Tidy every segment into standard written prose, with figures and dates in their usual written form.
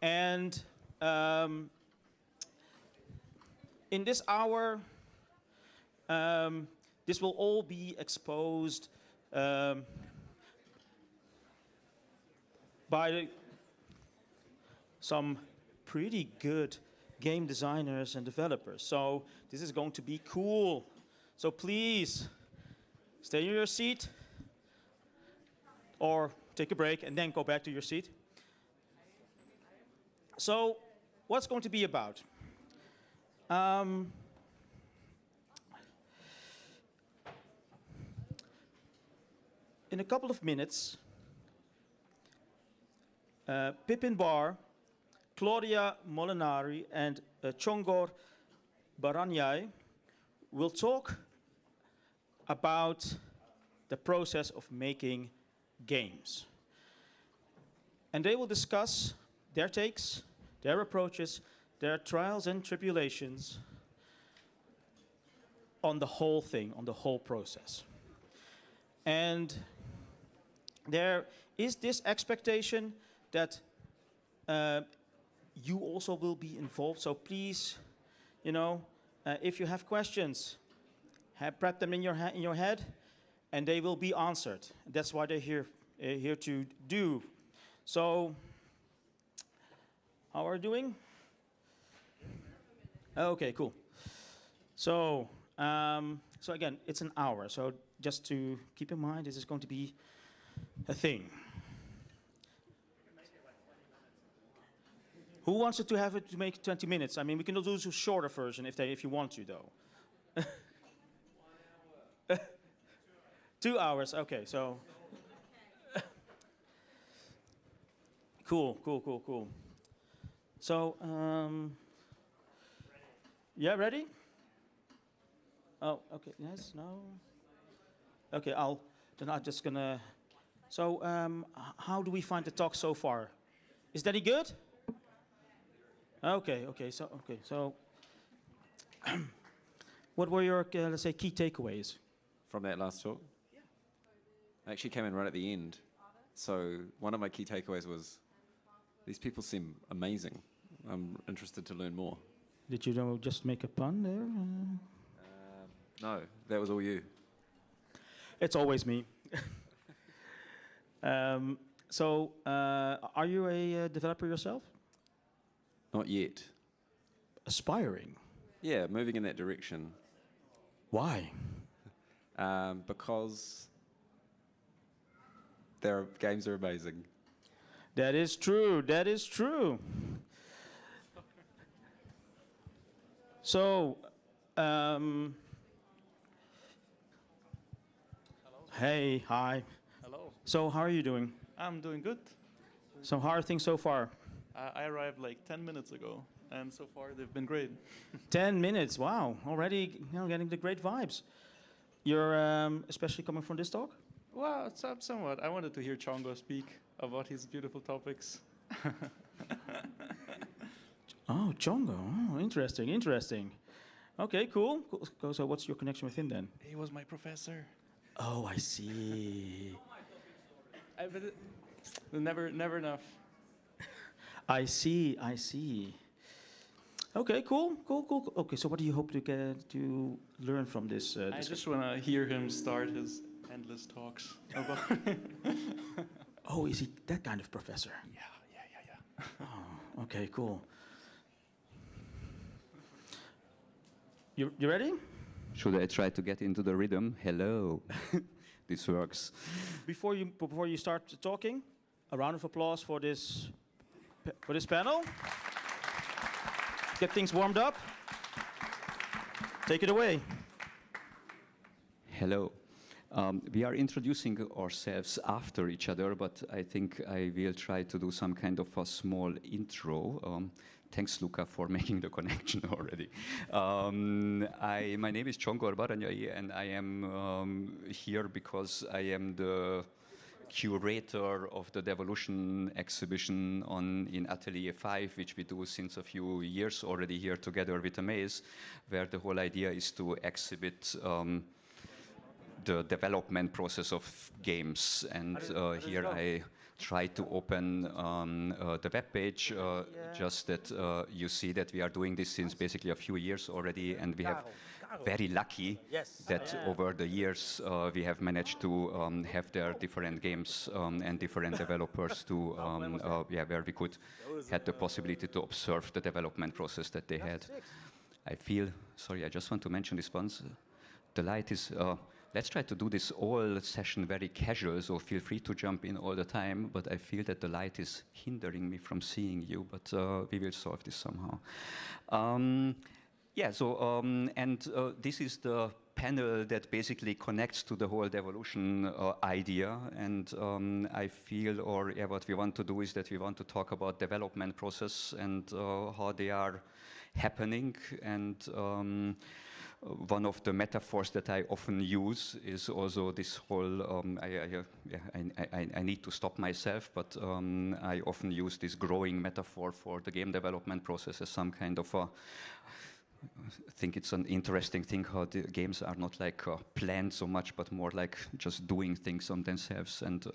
And in this hour, this will all be exposed by some pretty good game designers and developers. So this is going to be cool. So please stay in your seat or take a break and then go back to your seat. So what's going to be about? In a couple of minutes, Pippin Barr, Claudia Molinari, and Csongor Baranyai will talk about the process of making games. And they will discuss their takes, their approaches, their trials and tribulations on the whole thing, on the whole process. And there is this expectation that you also will be involved. So please, if you have questions, prep them in your head, and they will be answered. That's what they're here to do. So, how are you doing? Okay, cool. So, so again, it's an hour. So just to keep in mind, this is going to be a thing. Who wants it to have it to make 20 minutes? I mean, we can do a shorter version if you want to, though. 2 hours. Okay, so cool. So, yeah, ready? Oh, okay. Yes. No. Okay. I'm just gonna. So, how do we find the talk so far? Is that good? Okay. So, what were your let's say key takeaways from that last talk? Yeah. I actually came in right at the end. So one of my key takeaways was these people seem amazing. I'm interested to learn more. Did you just make a pun there? No, that was all you. It's always me. So, are you a developer yourself? Not yet. Aspiring? Yeah, moving in that direction. Why? Because their games are amazing. That is true. So, hey, hi. Hello. So, how are you doing? I'm doing good. So, how are things so far? I arrived like 10 minutes ago, and so far they've been great. 10 minutes, wow. Already getting the great vibes. You're especially coming from this talk? Well, somewhat. I wanted to hear Csongor speak about his beautiful topics. Oh, Csongor. Oh, interesting. Okay, cool. So what's your connection with him then? He was my professor. Oh, I see. Never enough. I see. Okay, cool. Okay, so what do you hope to learn from this? I just want to hear him start his endless talks about. Oh, is he that kind of professor? Yeah. Oh, okay, cool. You ready? Should I try to get into the rhythm? Hello. This works. Before you start talking, a round of applause for this panel. Get things warmed up. Take it away. Hello. We are introducing ourselves after each other, but I think I will try to do some kind of a small intro. Thanks, Luca, for making the connection already. My name is Csongor Baranyai, and I am here because I am the curator of the Devolution exhibition in Atelier 5, which we do since a few years already here together with Amaze, where the whole idea is to exhibit the development process of games. And here I try to open the web page, just that you see that we are doing this since basically a few years already, and we have very lucky that over the years we have managed to have their different games and different developers to where we could had the possibility to observe the development process that they had. I feel, sorry, I just want to mention this once. The light is, let's try to do this all session very casual, so feel free to jump in all the time, but I feel that the light is hindering me from seeing you, but we will solve this somehow. This is the panel that basically connects to the whole devolution idea, and I feel, what we want to do is that we want to talk about development process and how they are happening, and one of the metaphors that I often use is also this whole, I need to stop myself, but I often use this growing metaphor for the game development process as some kind of a, I think it's an interesting thing how the games are not like planned so much, but more like just doing things on themselves, and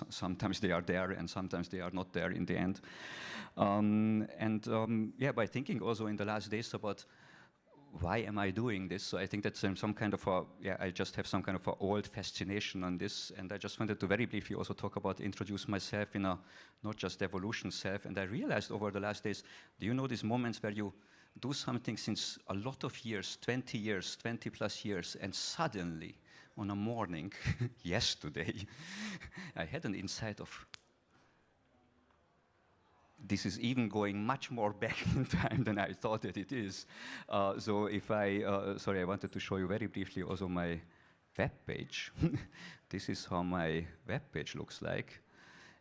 sometimes they are there and sometimes they are not there in the end. By thinking also in the last days about why am I doing this? So I think that's some kind of a, I just have some kind of a old fascination on this, and I just wanted to very briefly also talk about, introduce myself in a not just evolution self, and I realized over the last days, do you know these moments where you do something since a lot of years, 20 years, 20 plus years, and suddenly on a morning, yesterday, I had an insight of, this is even going much more back in time than I thought that it is. So if I wanted to show you very briefly also my web page. This is how my web page looks like.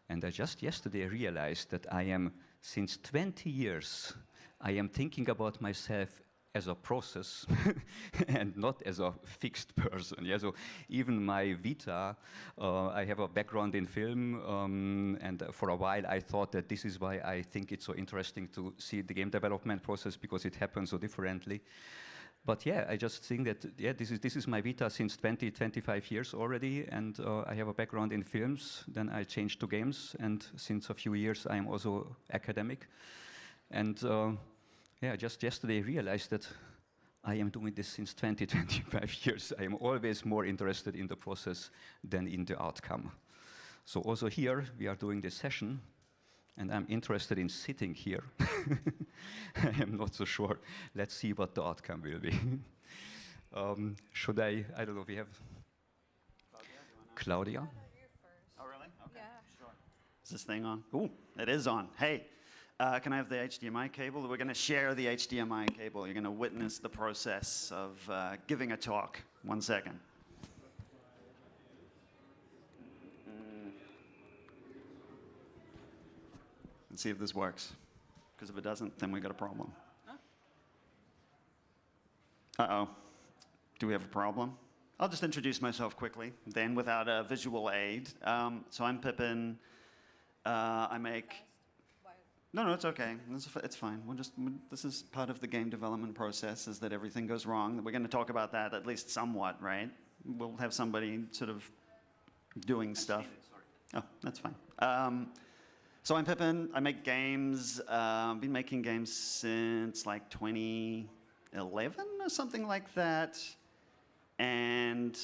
And I just yesterday realized that I am, since 20 years, I am thinking about myself as a process and not as a fixed person. Yeah, so even my vita, I have a background in film, and for a while I thought that this is why I think it's so interesting to see the game development process, because it happens so differently. But yeah, I just think that this is my vita since 25 years already, and I have a background in films. Then I changed to games, and since a few years I am also academic. And just yesterday realized that I am doing this since 25 years. I am always more interested in the process than in the outcome. So also here, we are doing this session, and I'm interested in sitting here. I am not so sure. Let's see what the outcome will be. Should I don't know, we have Claudia? Oh, really? Okay, yeah. Sure. Is this thing on? Ooh, it is on. Hey. Can I have the HDMI cable? We're going to share the HDMI cable. You're going to witness the process of giving a talk. 1 second. Let's see if this works. Because if it doesn't, then we got a problem. Uh-oh. Do we have a problem? I'll just introduce myself quickly, then without a visual aid. So I'm Pippin. I make... No, it's okay. It's fine. This is part of the game development process, is that everything goes wrong. We're going to talk about that at least somewhat, right? We'll have somebody sort of doing stuff. Oh, that's fine. So I'm Pippin. I make games. I've been making games since like 2011 or something like that. And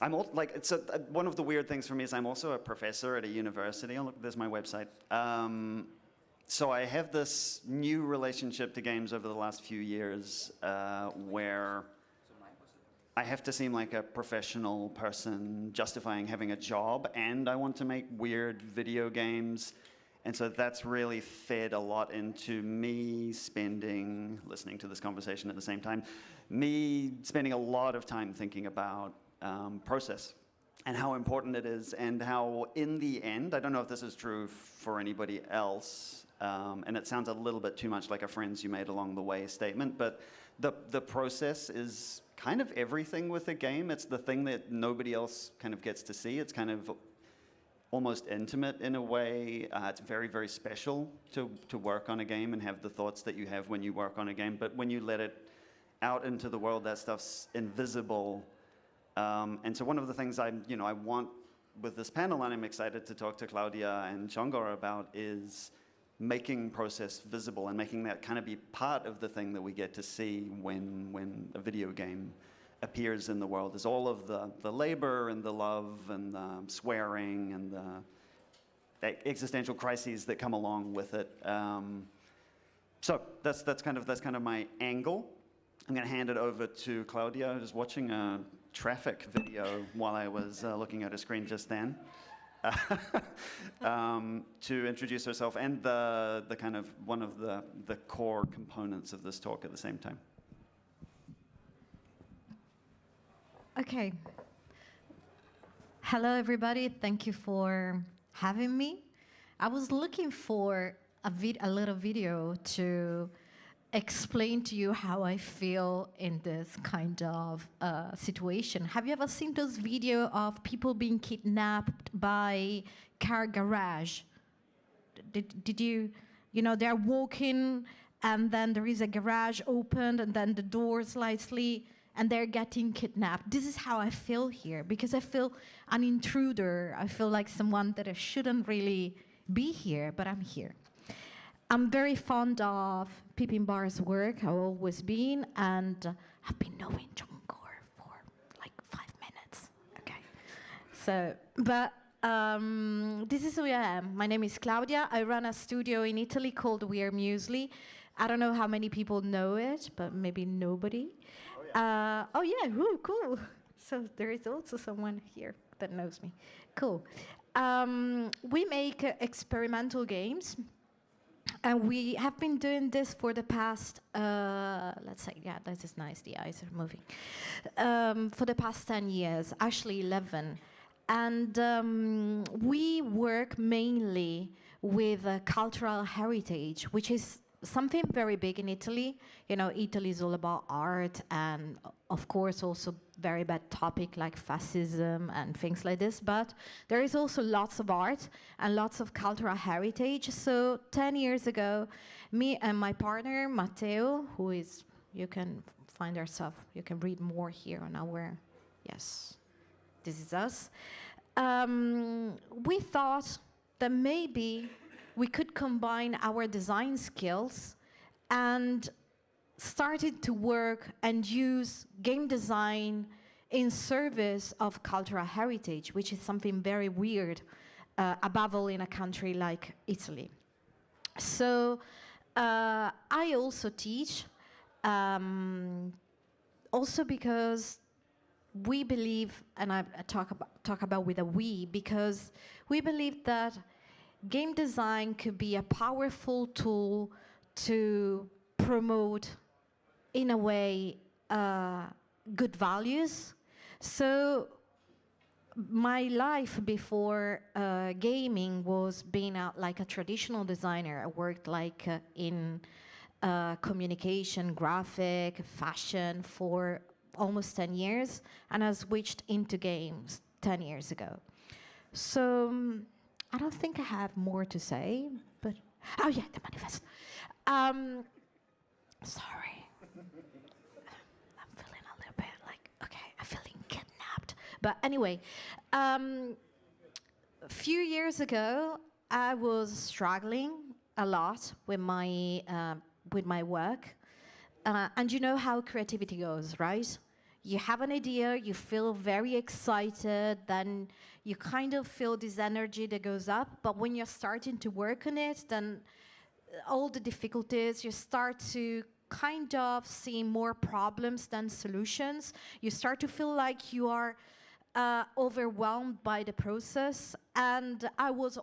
I'm one of the weird things for me is I'm also a professor at a university. Oh, look, there's my website. So I have this new relationship to games over the last few years where I have to seem like a professional person justifying having a job, and I want to make weird video games. And so that's really fed a lot into me listening to this conversation at the same time, me spending a lot of time thinking about process and how important it is, and how in the end, I don't know if this is true for anybody else, and it sounds a little bit too much like a friends you made along the way statement, but the process is kind of everything with a game. It's the thing that nobody else kind of gets to see. It's kind of almost intimate in a way. It's very, very special to work on a game and have the thoughts that you have when you work on a game, but when you let it out into the world, that stuff's invisible. And so one of the things I want with this panel, and I'm excited to talk to Claudia and Csongor about, is making process visible and making that kind of be part of the thing that we get to see when a video game appears in the world, is all of the labor and the love and the swearing and the existential crises that come along with it. So that's kind of my angle. I'm going to hand it over to Claudia, who's watching a traffic video while I was looking at a screen just then, to introduce herself and the kind of one of the core components of this talk at the same time. Okay. Hello, everybody. Thank you for having me. I was looking for a little video to explain to you how I feel in this kind of situation. Have you ever seen those videos of people being kidnapped by car garage? Did you know, they're walking and then there is a garage opened and then the door slightly and they're getting kidnapped. This is how I feel here, because I feel an intruder. I feel like someone that I shouldn't really be here, but I'm here. I'm very fond of Pippin Barr's work. I've always been, and I've been knowing Csongor for like 5 minutes. Okay, so, but this is who I am. My name is Claudia. I run a studio in Italy called We Are Muesli. I don't know how many people know it, but maybe nobody. Oh yeah, ooh, cool. So there is also someone here that knows me. Cool. We make experimental games. And we have been doing this for the past, let's say, yeah, this is nice, the eyes are moving. For the past 10 years, actually 11. And we work mainly with cultural heritage, which is something very big in Italy. You know, Italy is all about art and, of course, also very bad topic like fascism and things like this. But there is also lots of art and lots of cultural heritage. So 10 years ago, me and my partner, Matteo, who is, you can find ourselves, you can read more here on our, yes, this is us. We thought that maybe we could combine our design skills and started to work and use game design in service of cultural heritage, which is something very weird, above all in a country like Italy. So I also teach, also because we believe, and I talk about with a we, because we believe that game design could be a powerful tool to promote, in a way, good values. So my life before gaming was being like a traditional designer. I worked like in communication, graphic, fashion for almost 10 years, and I switched into games 10 years ago. So I don't think I have more to say, but, oh yeah, the manifesto. Sorry. I'm feeling a little bit like, okay, I'm feeling kidnapped. But anyway, a few years ago, I was struggling a lot with my work. And you know how creativity goes, right? You have an idea, you feel very excited, then you kind of feel this energy that goes up, but when you're starting to work on it, then all the difficulties, you start to kind of see more problems than solutions. You start to feel like you are overwhelmed by the process, and I was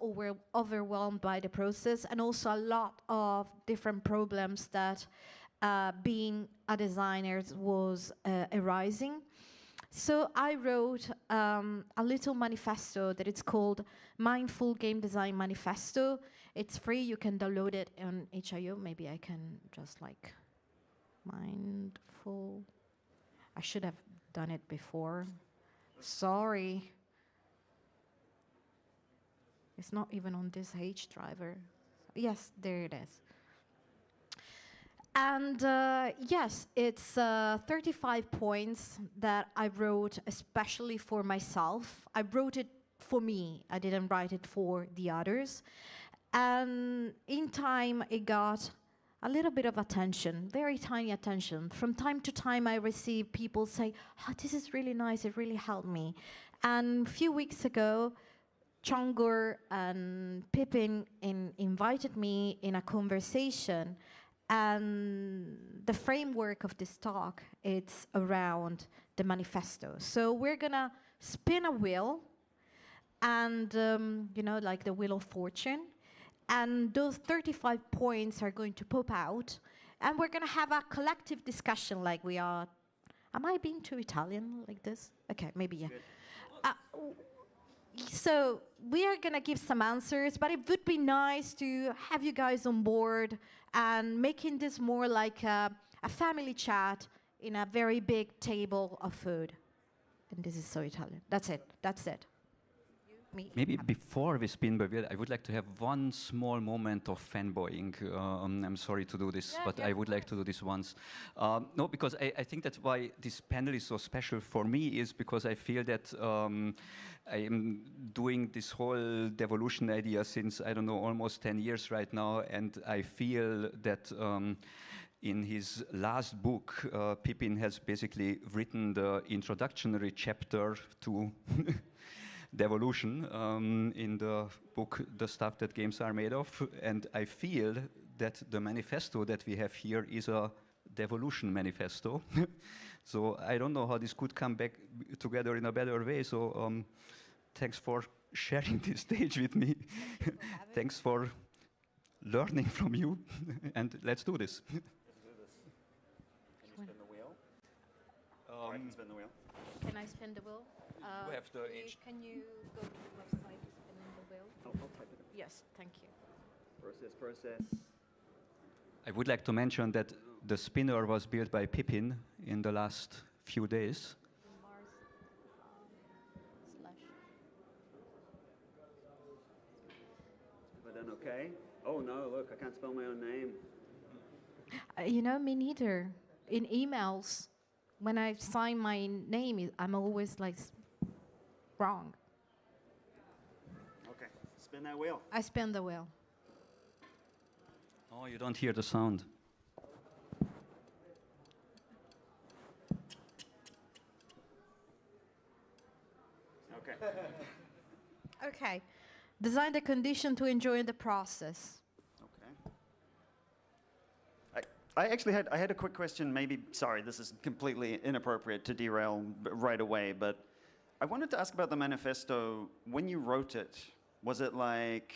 overwhelmed by the process, and also a lot of different problems that being a designer was arising. So I wrote a little manifesto that it's called Mindful Game Design Manifesto. It's free, you can download it on HIO. Maybe I can just like, mindful. I should have done it before. Sorry. It's not even on this H driver. Yes, there it is. And yes, it's 35 points that I wrote especially for myself. I wrote it for me. I didn't write it for the others. And in time, it got a little bit of attention, very tiny attention. From time to time, I receive people say, "Oh, this is really nice, it really helped me." And a few weeks ago, Csongor and Pippin invited me in a conversation, and the framework of this talk, it's around the manifesto. So we're gonna spin a wheel, and you know, like the Wheel of Fortune, and those 35 points are going to pop out, and we're gonna have a collective discussion like we are. Am I being too Italian like this? Okay, maybe, yeah. So we are gonna give some answers, but it would be nice to have you guys on board and making this more like a family chat in a very big table of food. And this is so Italian. That's it. That's it. Me. Maybe before we spin the wheel, I would like to have one small moment of fanboying. I'm sorry to do this, but I would like to do this once. No, because I think that's why this panel is so special for me, is because I feel that I am doing this whole devolution idea since, I don't know, almost 10 years right now, and I feel that in his last book, Pippin has basically written the introductory chapter to Devolution in the book The Stuff That Games Are Made Of, and I feel that the manifesto that we have here is a devolution manifesto. So I don't know how this could come back together in a better way, so thanks for sharing this stage with me. Thanks for learning from you, and let's do this. Can you spin the wheel? I can spin the wheel. Can I spin the wheel? You have the Can you go to the website spinning the wheel? I'll type it. Yes, thank you. Process. I would like to mention that the spinner was built by Pippin in the last few days. Have I done okay? Oh no, look, I can't spell my own name. You know, me neither. In emails, when I sign my name, I'm always like wrong. Okay, spin that wheel. I spin the wheel. Oh, you don't hear the sound. Okay. Okay. Design the condition to enjoy the process. I actually had a quick question. Maybe, sorry, this is completely inappropriate to derail right away, but I wanted to ask about the manifesto. When you wrote it, was it like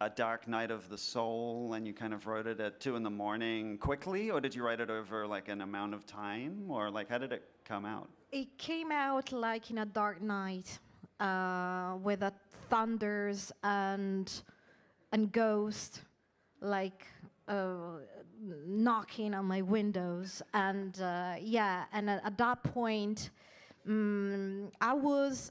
a dark night of the soul and you kind of wrote it at 2 a.m. quickly, or did you write it over like an amount of time, or like how did it come out? It came out like in a dark night with the thunders and ghosts like knocking on my windows, and and at that point I was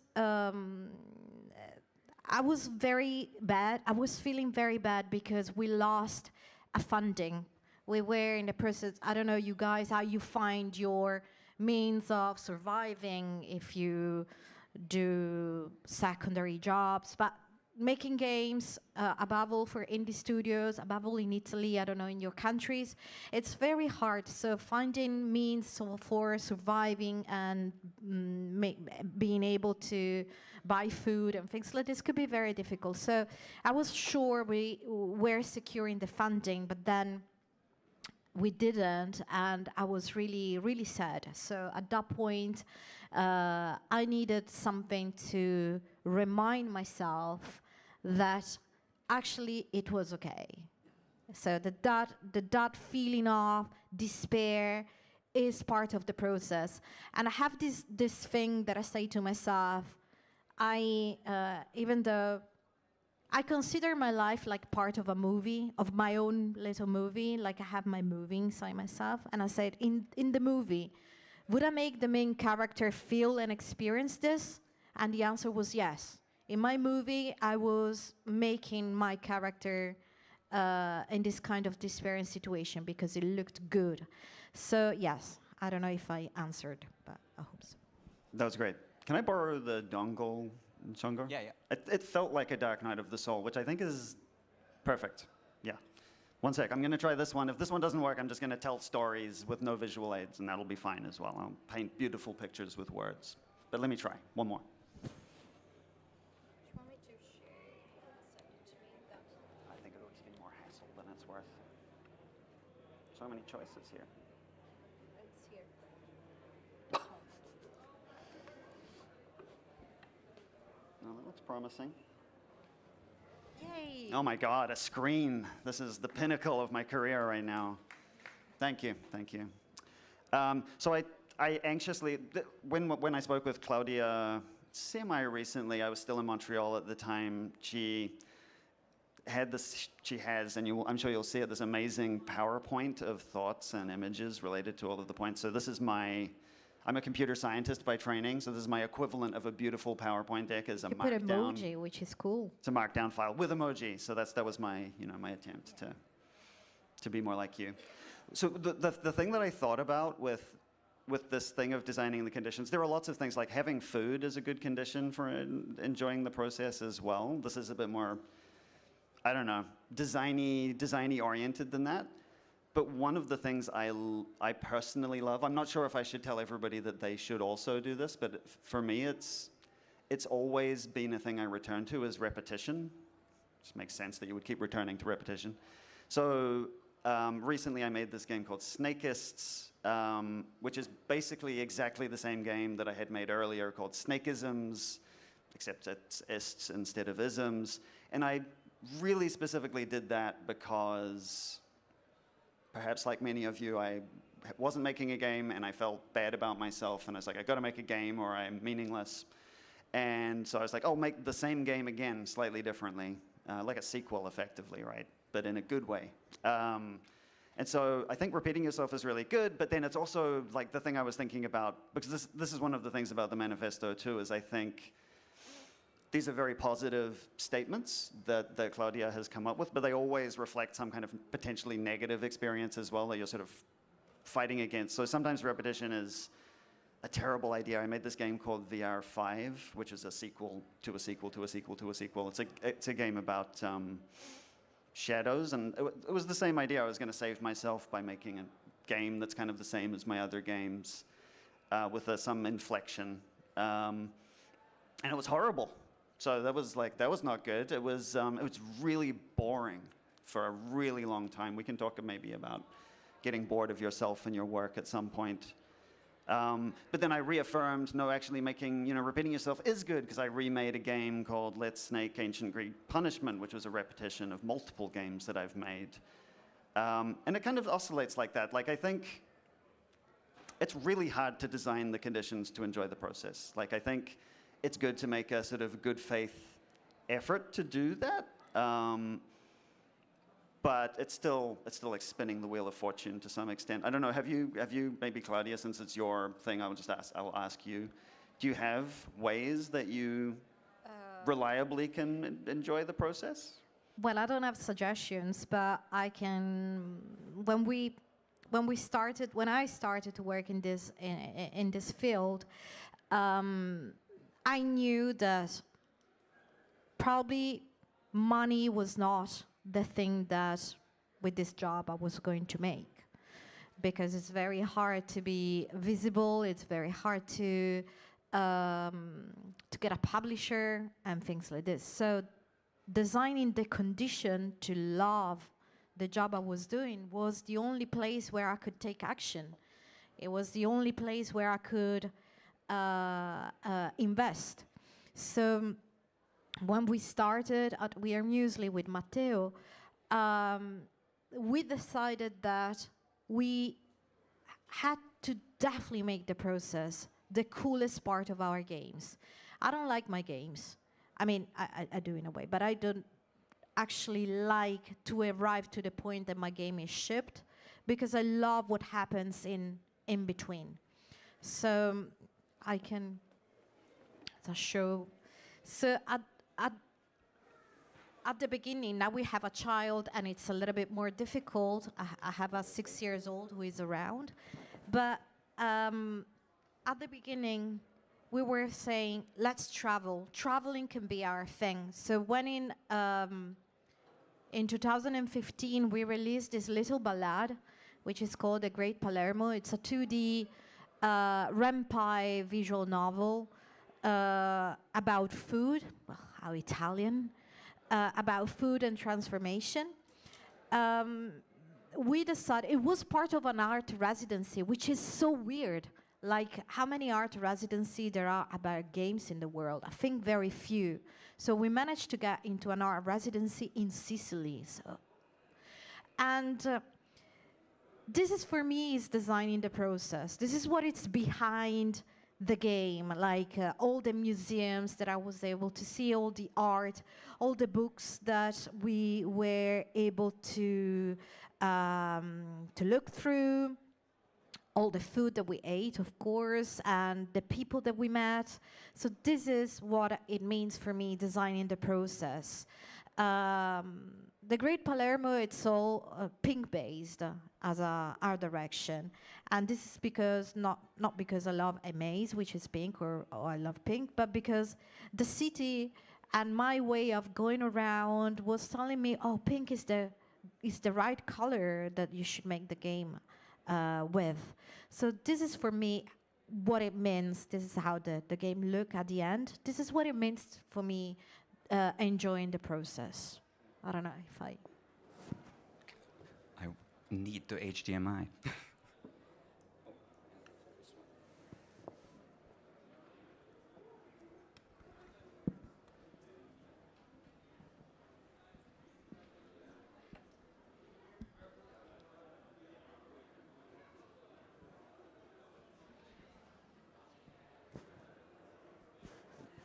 very bad. I was feeling very bad because we lost a funding. We were in the process, I don't know you guys, how you find your means of surviving if you do secondary jobs, but making games, above all for indie studios, above all in Italy, I don't know in your countries, it's very hard. So finding means for surviving and being able to buy food and things like this could be very difficult. So I was sure we were securing the funding, but then we didn't, and I was really, really sad. So at that point, I needed something to remind myself that actually it was okay. So that feeling of despair is part of the process. And I have this thing that I say to myself, even though I consider my life like part of a movie, of my own little movie, like I have my movie inside myself, and I said, in the movie, would I make the main character feel and experience this? And the answer was yes. In my movie, I was making my character in this kind of despairing situation because it looked good. So yes, I don't know if I answered, but I hope so. That was great. Can I borrow the dongle Csongor? Yeah, yeah. It felt like a Dark Night of the Soul, which I think is perfect. Yeah. One sec, I'm going to try this one. If this one doesn't work, I'm just going to tell stories with no visual aids, and that'll be fine as well. I'll paint beautiful pictures with words. But let me try. One more. You want me to share send it to me? I think it'll just be more hassle than it's worth. So many choices here. It's here. No, that looks promising. Yay! Oh my God, a screen. This is the pinnacle of my career right now. Thank you, thank you. So I anxiously, when I spoke with Claudia semi-recently, I was still in Montreal at the time, she has, and I'm sure you'll see it, this amazing PowerPoint of thoughts and images related to all of the points. So this is I'm a computer scientist by training, so this is my equivalent of a beautiful PowerPoint deck as a You put markdown. emoji, which is cool. It's a markdown file with emoji. So that was my my attempt to be more like you. So the thing that I thought about with this thing of designing the conditions, there are lots of things like having food is a good condition for enjoying the process as well. This is a bit more, I don't know, designy oriented than that. But one of the things I personally love, I'm not sure if I should tell everybody that they should also do this, but for me it's always been a thing I return to is repetition. It makes sense that you would keep returning to repetition. So recently I made this game called Snakeists, which is basically exactly the same game that I had made earlier called Snakeisms, except it's ists instead of isms. And I really specifically did that because perhaps like many of you, I wasn't making a game and I felt bad about myself and I was like, I gotta make a game or I'm meaningless. And so I was like, oh, make the same game again, slightly differently, like a sequel effectively, right? But in a good way. And so I think repeating yourself is really good, but then it's also like the thing I was thinking about, because this is one of the things about the manifesto too, is I think these are very positive statements that Claudia has come up with, but they always reflect some kind of potentially negative experience as well that you're sort of fighting against. So sometimes repetition is a terrible idea. I made this game called VR5, which is a sequel to a sequel to a sequel to a sequel. It's a game about shadows, and it was the same idea. I was going to save myself by making a game that's kind of the same as my other games with some inflection. And it was horrible. So that was not good. It was really boring for a really long time. We can talk maybe about getting bored of yourself and your work at some point. But then I reaffirmed, no, actually repeating yourself is good, because I remade a game called Let's Snake Ancient Greek Punishment, which was a repetition of multiple games that I've made. And it kind of oscillates like that. Like, I think it's really hard to design the conditions to enjoy the process. Like, I think it's good to make a sort of good faith effort to do that. But it's still like spinning the wheel of fortune to some extent. I don't know, have you maybe Claudia, since it's your thing, I will ask you, do you have ways that you reliably can enjoy the process? Well, I don't have suggestions, but I can. When I started to work in this field, I knew that probably money was not the thing that with this job I was going to make, because it's very hard to be visible. It's very hard to get a publisher and things like this. So designing the condition to love the job I was doing was the only place where I could take action. It was the only place where I could invest. So when we started at We Are Muesli with Matteo, we decided that we had to definitely make the process the coolest part of our games. I don't like my games. I mean, I do in a way, but I don't actually like to arrive to the point that my game is shipped, because I love what happens in between. So I can show. So at the beginning, now we have a child and it's a little bit more difficult. I have a 6-year-old who is around. But at the beginning, we were saying, let's travel. Traveling can be our thing. So when in 2015, we released this little ballad, which is called The Great Palermo. It's a 2D Rampai visual novel about food, well, how Italian, about food and transformation. We decided, it was part of an art residency, which is so weird. Like, how many art residencies there are about games in the world? I think very few. So we managed to get into an art residency in Sicily. So. And this is, for me, is designing the process. This is what it's behind the game, like all the museums that I was able to see, all the art, all the books that we were able to look through, all the food that we ate, of course, and the people that we met. So this is what it means for me, designing the process. The Great Palermo, it's all pink-based as a art direction. And this is because, not because I love a maze, which is pink, or I love pink, but because the city and my way of going around was telling me, oh, pink is the right color that you should make the game with. So this is, for me, what it means. This is how the game look at the end. This is what it means for me, enjoying the process. I don't know if I need the HDMI.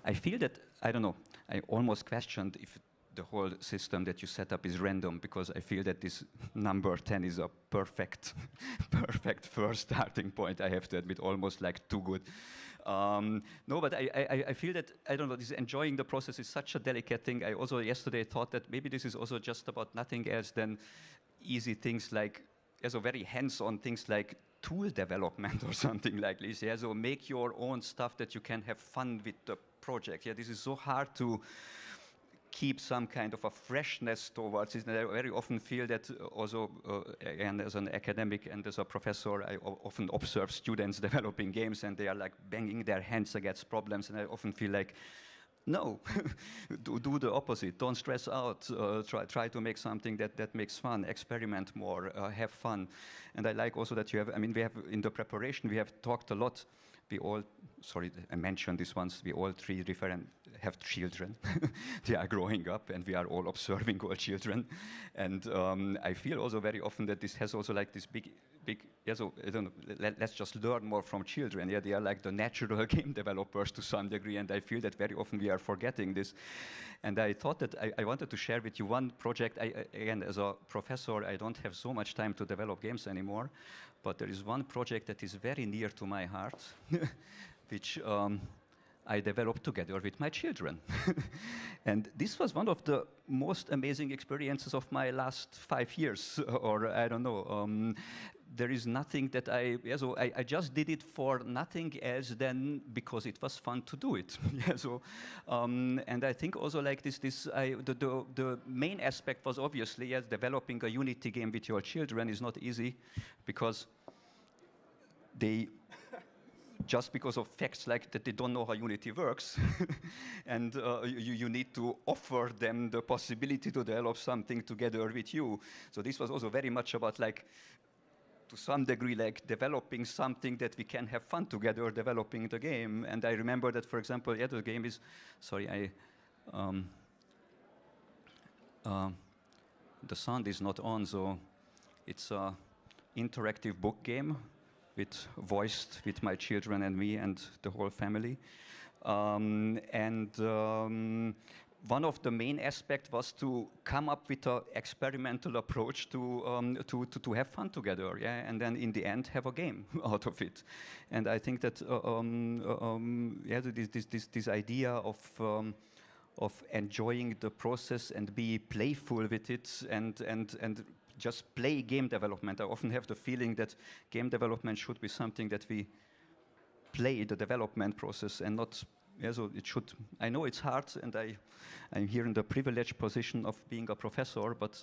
I feel that, I don't know, I almost questioned if the whole system that you set up is random, because I feel that this number 10 is a perfect first starting point, I have to admit, almost like too good. No, but I feel that, I don't know, this enjoying the process is such a delicate thing. I also yesterday thought that maybe this is also just about nothing else than easy things like, so very hands-on things like tool development or something like this. Yeah, so make your own stuff that you can have fun with the project. Yeah, this is so hard to keep some kind of a freshness towards it. And I very often feel that also, and as an academic and as a professor, I often observe students developing games and they are like banging their hands against problems, and I often feel like, no, do the opposite. Don't stress out. Try to make something that makes fun. Experiment more. Have fun. And I like also that you have, I mean, we have in the preparation, we have talked a lot. We all, sorry, I mentioned this once, we all three have children. They are growing up and we are all observing all children. And I feel also very often that this has also like this big, yeah, so I don't know, let's just learn more from children. Yeah, they are like the natural game developers to some degree, and I feel that very often we are forgetting this. And I thought that I wanted to share with you one project. Again, as a professor, I don't have so much time to develop games anymore, but there is one project that is very near to my heart, which I developed together with my children. And this was one of the most amazing experiences of my last 5 years, or I don't know. There is nothing that I just did it for nothing else than because it was fun to do it. Yeah, so, and I think also like the main aspect was obviously, yes, developing a Unity game with your children is not easy, because they, just because of facts like that they don't know how Unity works, and you need to offer them the possibility to develop something together with you. So this was also very much about like, to some degree, like developing something that we can have fun together, developing the game. And I remember that, for example, yeah, the game is, sorry, the sound is not on, so it's a interactive book game voiced with my children and me and the whole family. One of the main aspects was to come up with an experimental approach to have fun together, yeah, and then in the end have a game out of it. And I think that yeah, this idea of enjoying the process and be playful with it and just play game development. I often have the feeling that game development should be something that we play the development process and not. Yeah, so it should. I know it's hard, and I'm here in the privileged position of being a professor, but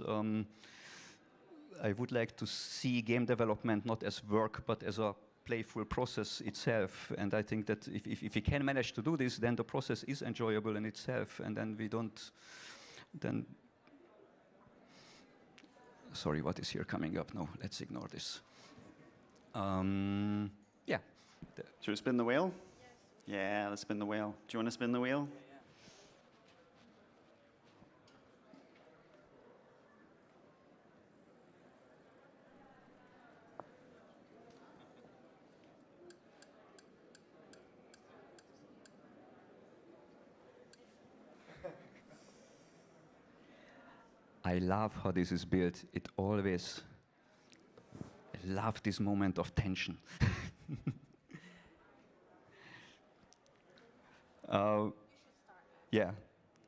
I would like to see game development not as work, but as a playful process itself. And I think that if we can manage to do this, then the process is enjoyable in itself, and then we don't. Then. Sorry, what is here coming up? No, let's ignore this. Yeah. Should we spin the wheel? Yeah, let's spin the wheel. Do you want to spin the wheel? I love how this is built. It always. I love this moment of tension. Yeah,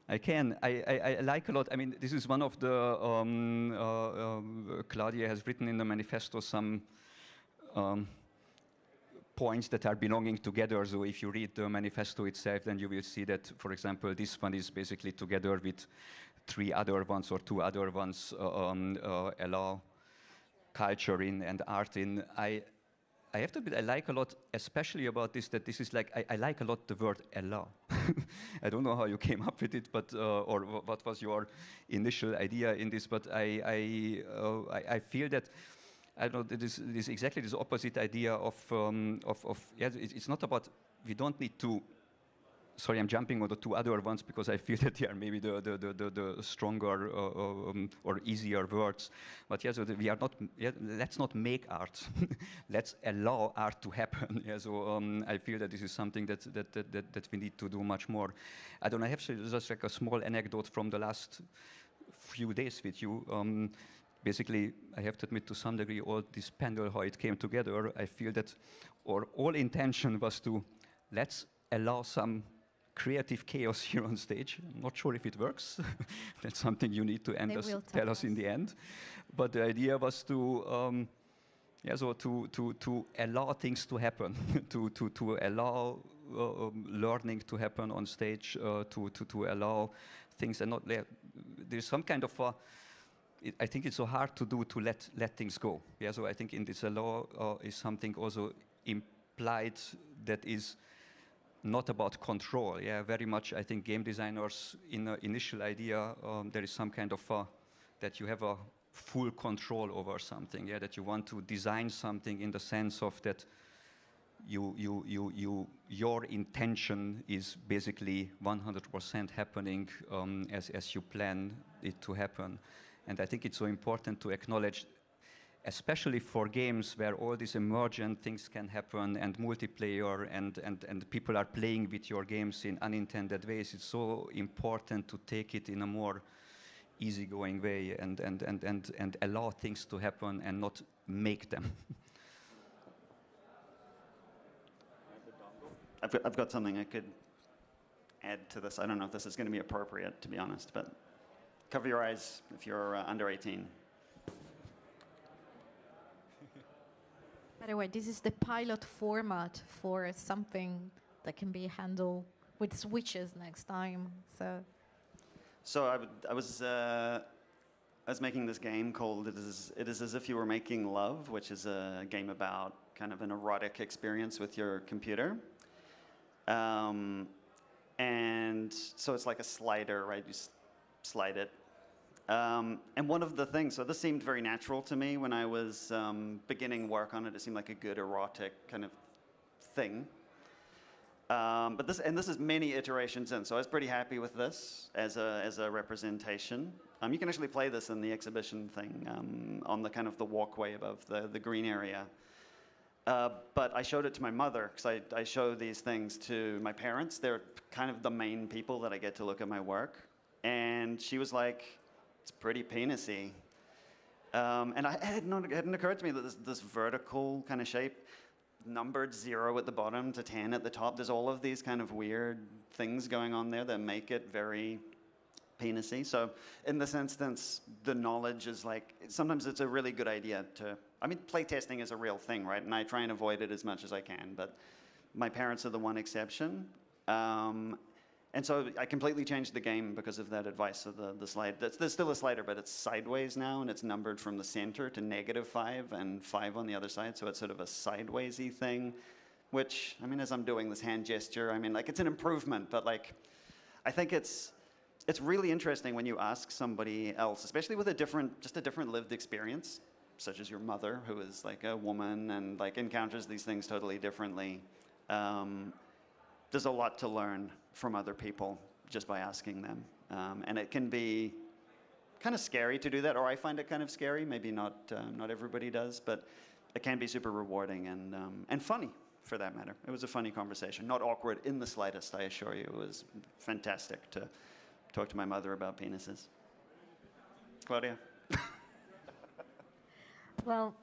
I can. I like a lot. I mean, this is one of the Claudia has written in the manifesto some points that are belonging together. So if you read the manifesto itself, then you will see that, for example, this one is basically together with 3 other ones or 2 other ones allow culture in and art in. I have to admit, I like a lot, especially about this, that this is like, I like a lot the word allow. I don't know how you came up with it, but or what was your initial idea in this, but I feel that, I don't know, this exactly this opposite idea of yeah, it's not about, we don't need to, sorry, I'm jumping on the 2 other ones because I feel that they are maybe the stronger or easier words. But yeah, so we are not. Yeah, let's not make art. Let's allow art to happen. Yeah, so I feel that this is something that we need to do much more. I don't know. I have just like a small anecdote from the last few days with you. Basically, I have to admit to some degree, all this panel, how it came together, I feel that, or all intention was to let's allow some creative chaos here on stage. I'm not sure if it works. That's something you need to tell us in the end. But the idea was to, yeah, so to allow things to happen, to allow learning to happen on stage, to allow things and not there's some kind of I think it's so hard to do to let things go. Yeah, so I think in this allow is something also implied that is not about control. Yeah, very much. I think game designers, in the initial idea, there is some kind of that you have a full control over something. Yeah, that you want to design something in the sense of that your intention is basically 100% happening as you plan it to happen. And I think it's so important to acknowledge, especially for games where all these emergent things can happen and multiplayer and people are playing with your games in unintended ways. It's so important to take it in a more easygoing way and allow things to happen and not make them. I've got something I could add to this. I don't know if this is going to be appropriate, to be honest, but cover your eyes if you're under 18. By the way, this is the pilot format for something that can be handled with switches next time. So I was making this game called It Is As If You Were Making Love, which is a game about kind of an erotic experience with your computer. And so it's like a slider, right? You slide it. And one of the things, so this seemed very natural to me when I was beginning work on it. It seemed like a good erotic kind of thing. But this is many iterations in, so I was pretty happy with this as a representation. You can actually play this in the exhibition thing on the kind of the walkway above the green area. But I showed it to my mother because I show these things to my parents. They're kind of the main people that I get to look at my work, and she was like, "It's pretty penis-y." And it hadn't occurred to me that this vertical kind of shape, numbered 0 at the bottom to 10 at the top, there's all of these kind of weird things going on there that make it very penis-y. So in this instance, the knowledge is like, sometimes it's a really good idea to, I mean, playtesting is a real thing, right? And I try and avoid it as much as I can, but My parents are the one exception. And so I completely changed the game because of that advice. So the slide, there's still a slider, but it's sideways now, and it's numbered from the center to -5 and 5 on the other side. So it's sort of a sidewaysy thing, which, I mean, as I'm doing this hand gesture, I mean, like, it's an improvement, but like, I think it's really interesting when you ask somebody else, especially with just a different lived experience, such as your mother, who is like a woman and like encounters these things totally differently. There's a lot to learn from other people just by asking them. And it can be kind of scary to do that, or I find it kind of scary. Maybe not everybody does, but it can be super rewarding and funny, for that matter. It was a funny conversation. Not awkward in the slightest, I assure you. It was fantastic to talk to my mother about penises. Claudia? Well,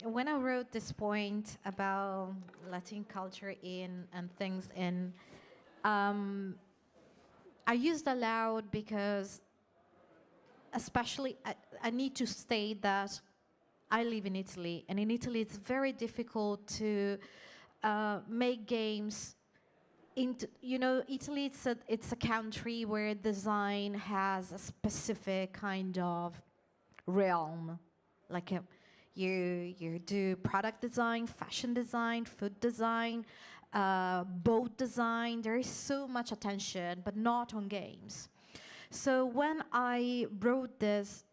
when I wrote this point about letting culture in and things in, I used aloud because especially I need to state that I live in Italy, and in Italy it's very difficult to make games Italy, it's a country where design has a specific kind of realm. Like you do product design, fashion design, food design, boat design. There is so much attention, but not on games. So when I wrote this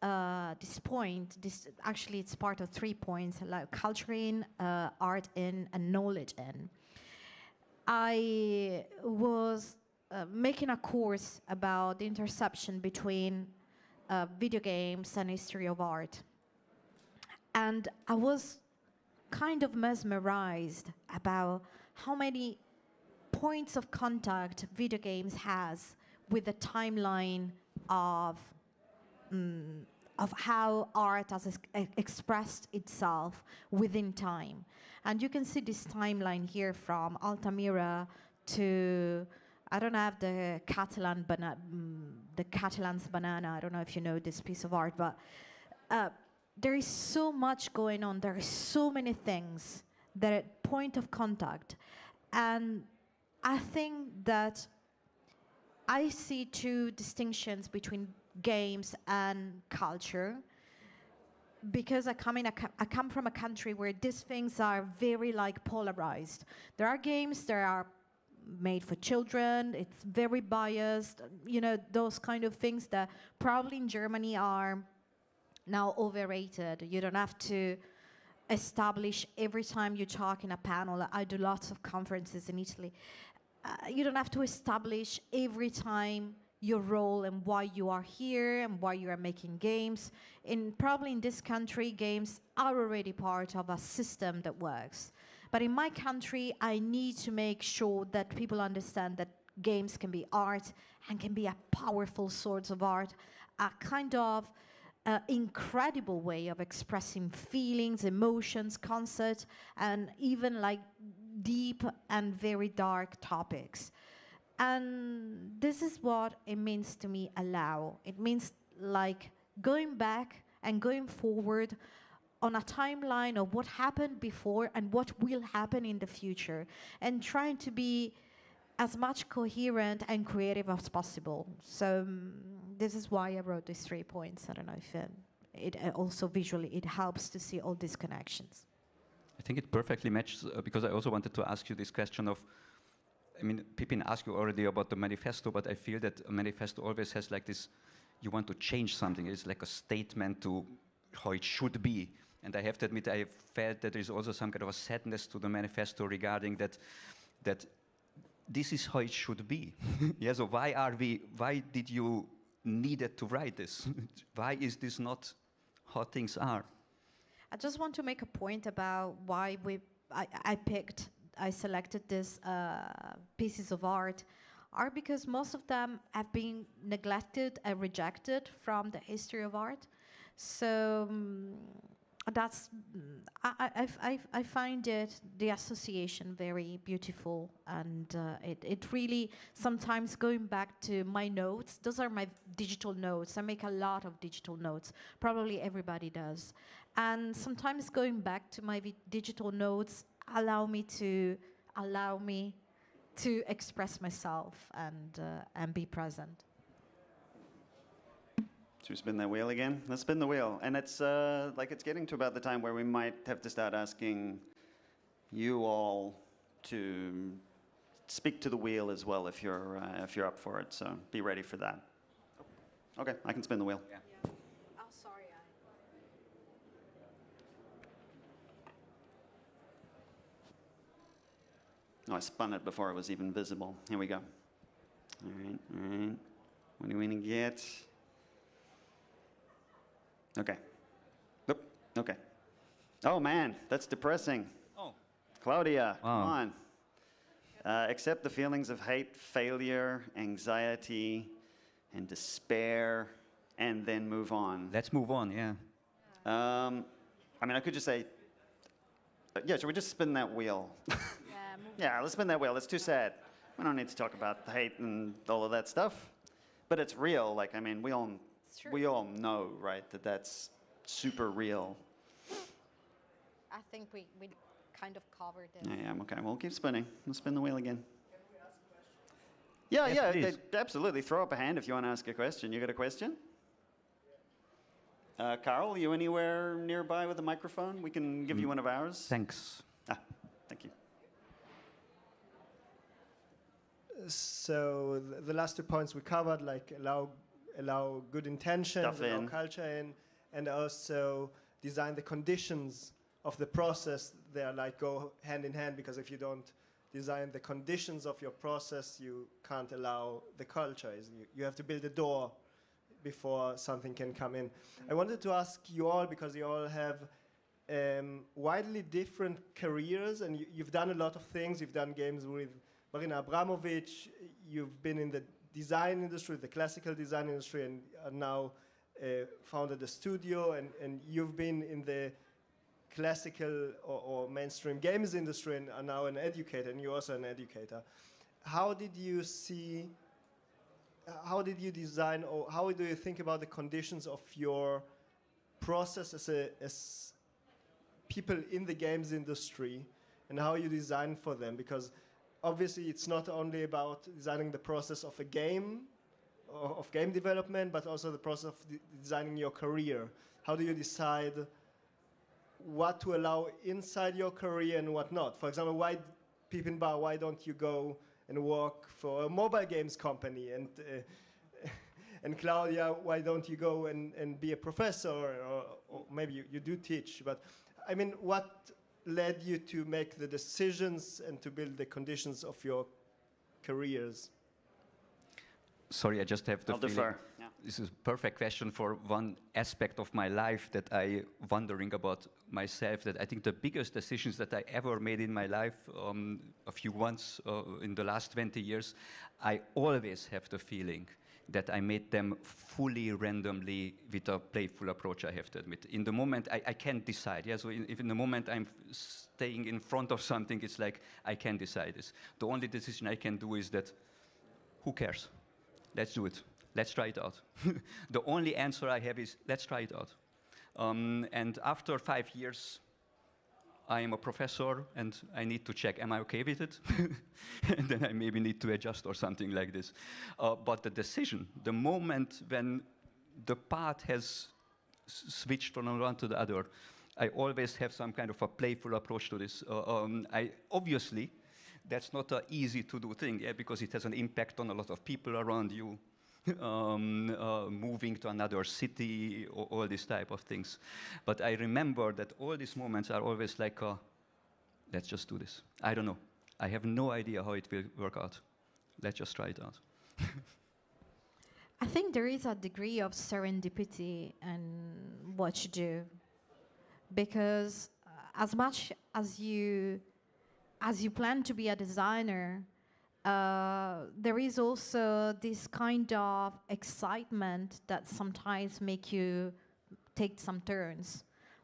point, actually it's part of 3 points, like culture in, art in, and knowledge in. I was making a course about the intersection between video games and history of art. And I was kind of mesmerized about how many points of contact video games has with the timeline of how art has expressed itself within time. And you can see this timeline here from Altamira to, I don't have the Catalan's banana. I don't know if you know this piece of art, but there is so much going on. There are so many things that at point of contact. And I think that I see 2 distinctions between games and culture, because I come from a country where these things are very like polarized. There are games that are made for children, it's very biased, those kind of things that probably in Germany are now overrated. You don't have to establish every time you talk in a panel. I do lots of conferences in Italy. You don't have to establish every time your role and why you are here and why you are making games. Probably in this country, games are already part of a system that works. But in my country, I need to make sure that people understand that games can be art and can be a powerful source of art, a kind of incredible way of expressing feelings, emotions, concepts, and even like deep and very dark topics. And this is what it means to me, allow. It means like going back and going forward on a timeline of what happened before and what will happen in the future, and trying to be as much coherent and creative as possible. So this is why I wrote these 3 points. I don't know if it also visually, it helps to see all these connections. I think it perfectly matches, because I also wanted to ask you this question of, I mean, Pippin asked you already about the manifesto, but I feel that a manifesto always has like this, you want to change something. It's like a statement to how it should be. And I have to admit, I felt that there is also some kind of a sadness to the manifesto regarding that this is how it should be. Yeah, so why did you needed to write this? Why is this not how things are? I just want to make a point about why I selected these pieces of art are because most of them have been neglected and rejected from the history of art. So that's I find the association very beautiful, and it really sometimes going back to my notes. Those are my digital notes. I make a lot of digital notes. Probably everybody does, and sometimes going back to my digital notes allow me to allow me to express myself and be present. Should we spin that wheel again? Let's spin the wheel. And it's like it's getting to about the time where we might have to start asking you all to speak to the wheel as well if you're up for it. So be ready for that. Okay, I can spin the wheel. Yeah. Oh, sorry. Oh, I spun it before it was even visible. Here we go. All right, all right. What do we want to get? Okay. Oop, okay. Oh, man, that's depressing. Oh. Claudia, come Wow. on. Accept the feelings of hate, failure, anxiety, and despair, and then move on. Let's move on, yeah. I mean, I could just say, yeah, should we just spin that wheel? Yeah, let's spin that wheel. It's too sad. We don't need to talk about the hate and all of that stuff. But it's real. Like, I mean, we all know, right, that that's super real. I think we kind of covered it. Yeah, I'm okay. We'll keep spinning. We'll spin the wheel again. Yeah, Yes, yeah, please. absolutely. Throw up a hand if you want to ask a question. You got a question? Carl, you anywhere nearby with a microphone? We can give you one of ours. Thanks. Ah, thank you. So the last 2 points we covered, like allow good intentions, Stuff allow in. culture in, and also design the conditions of the process. They are like go hand in hand, because if you don't design the conditions of your process, you can't allow the culture. You have to build a door before something can come in. I wanted to ask you all, because you all have widely different careers, and you've done a lot of things. You've done games with Marina Abramovic. You've been in the design industry, the classical design industry, and are now founded a studio, and you've been in the classical or mainstream games industry and are now an educator, and you're also an educator. How did you design, or how do you think about the conditions of your process as people in the games industry, and how you design for them? Because obviously it's not only about designing the process of a game, of game development, but also the process of designing your career. How do you decide what to allow inside your career and what not? For example, why, Pippin Barr, why don't you go and work for a mobile games company? And Claudia, why don't you go and be a professor? Or maybe you do teach, but I mean, what led you to make the decisions and to build the conditions of your careers? Sorry, I just have the I'll feeling. defer. Yeah. This is a perfect question for one aspect of my life that I wondering about myself. That I think the biggest decisions that I ever made in my life, a few ones in the last 20 years, I always have the feeling that I made them fully randomly with a playful approach, I have to admit. In the moment, I can't decide. Yeah, so if in the moment I'm staying in front of something, it's like I can't decide this. The only decision I can do is that, who cares? Let's do it. Let's try it out. The only answer I have is, let's try it out. And after 5 years, I am a professor, and I need to check, am I okay with it? And then I maybe need to adjust or something like this. But the decision, the moment when the path has switched from one to the other, I always have some kind of a playful approach to this. Obviously, that's not an easy to do thing, yeah, because it has an impact on a lot of people around you. Moving to another city, all these type of things. But I remember that all these moments are always like, let's just do this. I don't know. I have no idea how it will work out. Let's just try it out. I think there is a degree of serendipity in what you do, because as much as you plan to be a designer, there is also this kind of excitement that sometimes make you take some turns.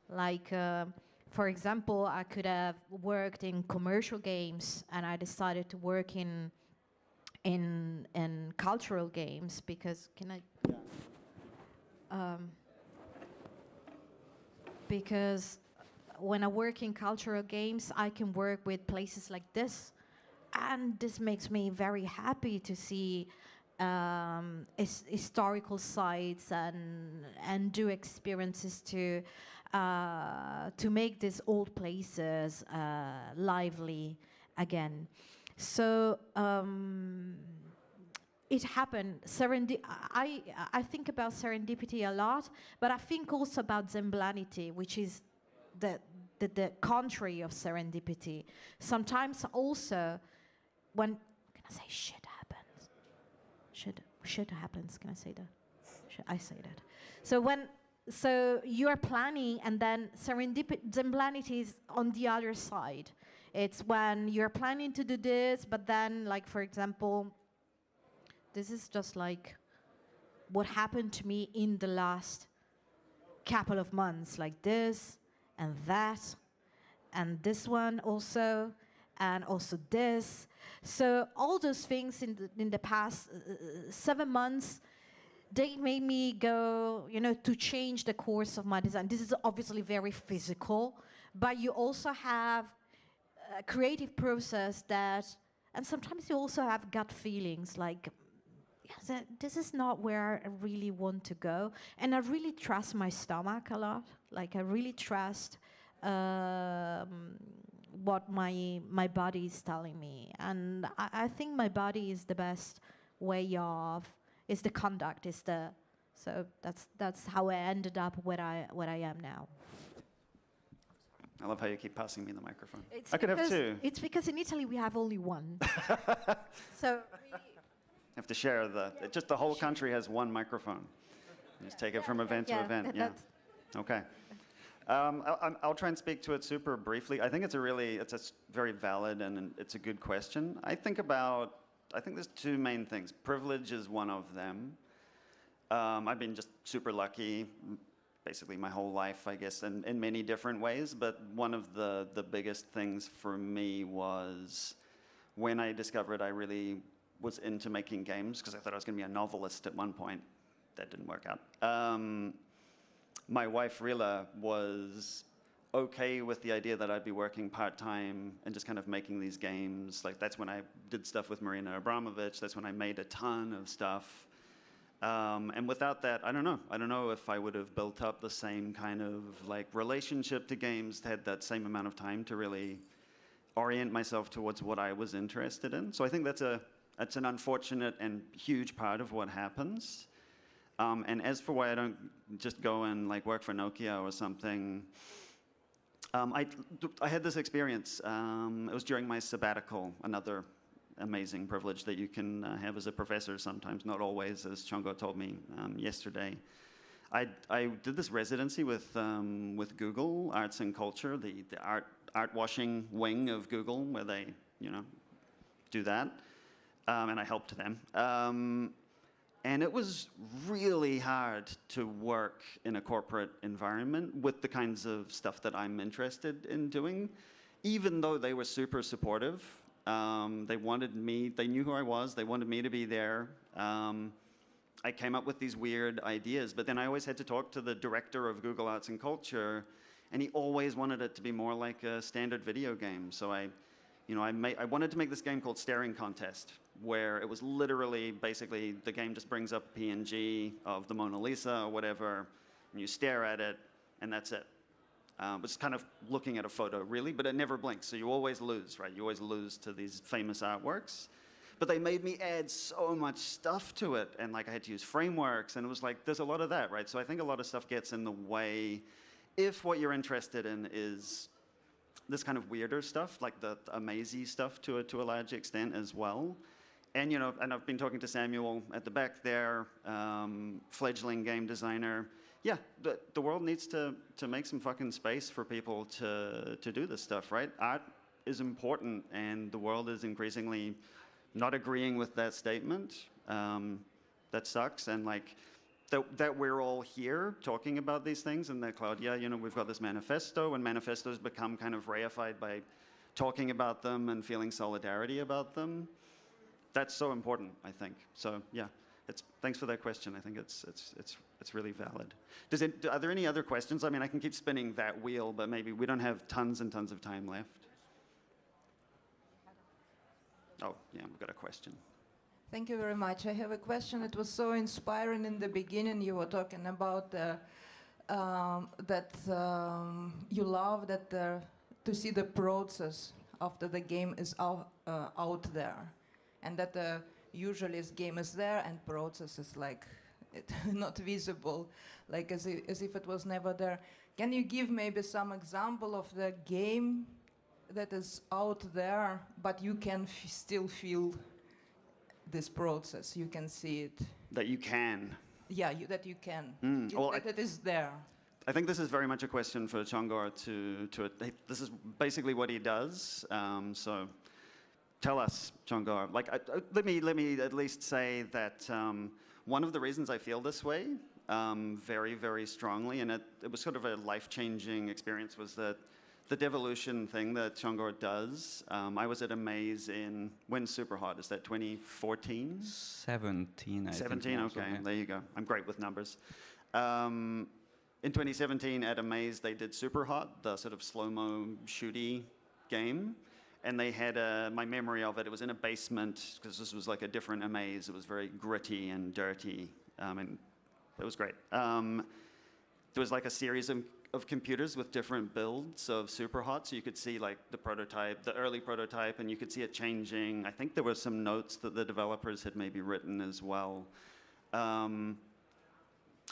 Like, for example, I could have worked in commercial games, and I decided to work in cultural games, because because when I work in cultural games, I can work with places like this, and this makes me very happy to see historical sites and do experiences to make these old places lively again. So it happened. I think about serendipity a lot, but I think also about zemblanity, which is the contrary of serendipity. Sometimes also, when can I say shit happens? Shit happens. Can I say that? I say that. So you are planning, and then zemblanity is on the other side. It's when you're planning to do this, but then, like, for example, this is just like what happened to me in the last couple of months, like this and that, and this one also, and also this. So all those things in the past 7 months, they made me go, to change the course of my design. This is obviously very physical, but you also have a creative process and sometimes you also have gut feelings like, this is not where I really want to go. And I really trust my stomach a lot. Like, I really trust what my body is telling me. And I think my body is the best way of, is the conduct, so that's how I ended up where I am now. I love how you keep passing me the microphone. I could have two. It's because in Italy we have only one. So we have to share just the whole country has one microphone. You just take it from event to event. Yeah. Okay. I'll try and speak to it super briefly. I think it's a very valid and it's a good question. I think there's two main things. Privilege is one of them. I've been just super lucky, basically my whole life, I guess, in many different ways. But one of the biggest things for me was when I discovered I really was into making games, because I thought I was going to be a novelist at one point. That didn't work out. My wife, Rila, was okay with the idea that I'd be working part-time and just kind of making these games. Like, that's when I did stuff with Marina Abramovich. That's when I made a ton of stuff. And without that, I don't know if I would have built up the same kind of like relationship to games, had that same amount of time to really orient myself towards what I was interested in. So I think that's an unfortunate and huge part of what happens. And as for why I don't just go and like work for Nokia or something, I had this experience. It was during my sabbatical, another amazing privilege that you can have as a professor sometimes, not always, as Csongor told me yesterday. I did this residency with Google Arts and Culture, the art washing wing of Google, where they do that, and I helped them. And it was really hard to work in a corporate environment with the kinds of stuff that I'm interested in doing, even though they were super supportive. They wanted me, they knew who I was, they wanted me to be there. I came up with these weird ideas, but then I always had to talk to the director of Google Arts and Culture, and he always wanted it to be more like a standard video game. So I wanted to make this game called Staring Contest, where it was literally, basically, the game just brings up a PNG of the Mona Lisa or whatever, and you stare at it, and that's it. It's kind of looking at a photo, really, but it never blinks, so you always lose, right? You always lose to these famous artworks. But they made me add so much stuff to it, and like I had to use frameworks, and it was like, there's a lot of that, right? So I think a lot of stuff gets in the way if what you're interested in is this kind of weirder stuff, like the amazy stuff to a large extent as well. And and I've been talking to Samuel at the back there, fledgling game designer. Yeah, the world needs to make some fucking space for people to do this stuff, right? Art is important, and the world is increasingly not agreeing with that statement. That sucks, and like that we're all here talking about these things, and that Claudia, we've got this manifesto, and manifestos become kind of reified by talking about them and feeling solidarity about them. That's so important, I think. So yeah, thanks for that question. I think it's really valid. Are there any other questions? I mean, I can keep spinning that wheel, but maybe we don't have tons and tons of time left. Oh, yeah, we've got a question. Thank you very much. I have a question. It was so inspiring in the beginning. You were talking about that you love that to see the process after the game is out there, and that usually this game is there and process is like not visible, like as if it was never there. Can you give maybe some example of the game that is out there, but you can still feel this process? You can see it. That you can. Yeah, that you can. Well, that it is there. I think this is very much a question for Csongor this is basically what he does. So tell us, Csongor. Like, let me at least say that one of the reasons I feel this way very, very strongly, and it was sort of a life-changing experience, was that the devolution thing that Csongor does. I was at a maze when Superhot, is that 2014? 17, I think. 17, okay, there you go. I'm great with numbers. In 2017 at a maze, they did Superhot, the sort of slow-mo shooty game. And they had my memory of it, it was in a basement, because this was like a different maze. It was very gritty and dirty, and it was great. There was like a series of computers with different builds of Superhot, so you could see like the prototype, the early prototype, and you could see it changing. I think there were some notes that the developers had maybe written as well.